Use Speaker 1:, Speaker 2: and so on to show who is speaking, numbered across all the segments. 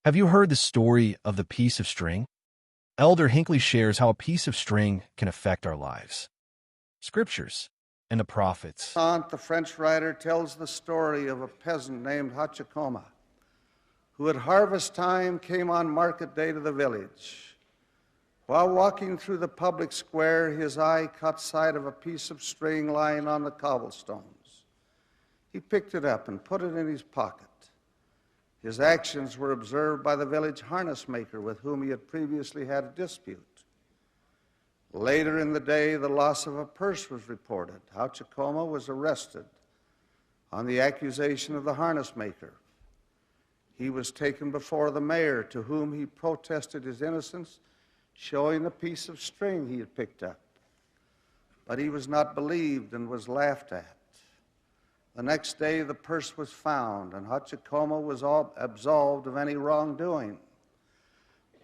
Speaker 1: Have you heard the story of the piece of string? Elder Hinckley shares how a piece of string can affect our lives. Scriptures and the prophets.
Speaker 2: The French writer tells the story of a peasant named Hachikoma, who at harvest time came on market day to the village. While walking through the public square, his eye caught sight of a piece of string lying on the cobblestones. He picked it up and put it in his pocket. His actions were observed by the village harness maker with whom he had previously had a dispute. Later in the day, the loss of a purse was reported. Hachikoma was arrested on the accusation of the harness maker. He was taken before the mayor, to whom he protested his innocence, showing a piece of string he had picked up. But he was not believed and was laughed at. The next day, the purse was found, and Hachikoma was absolved of any wrongdoing.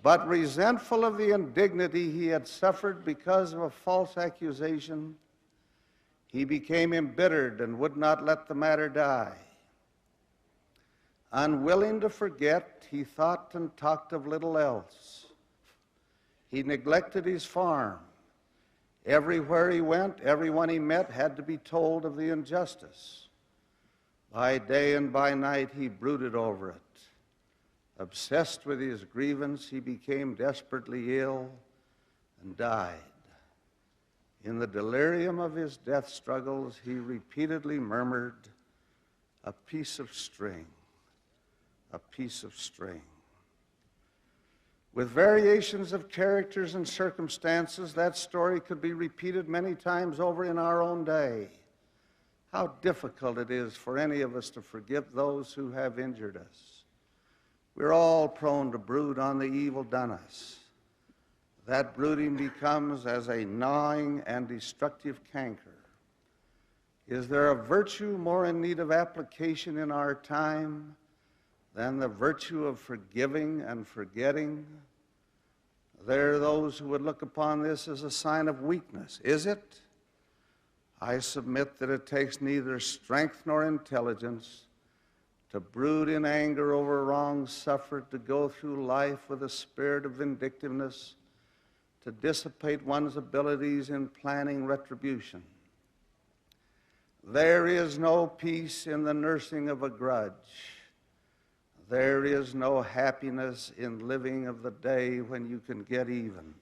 Speaker 2: But resentful of the indignity he had suffered because of a false accusation, he became embittered and would not let the matter die. Unwilling to forget, he thought and talked of little else. He neglected his farm. Everywhere he went, everyone he met had to be told of the injustice. By day and by night, he brooded over it. Obsessed with his grievance, he became desperately ill and died. In the delirium of his death struggles, he repeatedly murmured, "A piece of string, a piece of string." With variations of characters and circumstances, that story could be repeated many times over in our own day. How difficult it is for any of us to forgive those who have injured us. We're all prone to brood on the evil done us. That brooding becomes as a gnawing and destructive canker. Is there a virtue more in need of application in our time than the virtue of forgiving and forgetting? There are those who would look upon this as a sign of weakness. Is it? I submit that it takes neither strength nor intelligence to brood in anger over wrongs suffered, to go through life with a spirit of vindictiveness, to dissipate one's abilities in planning retribution. There is no peace in the nursing of a grudge. There is no happiness in living of the day when you can get even.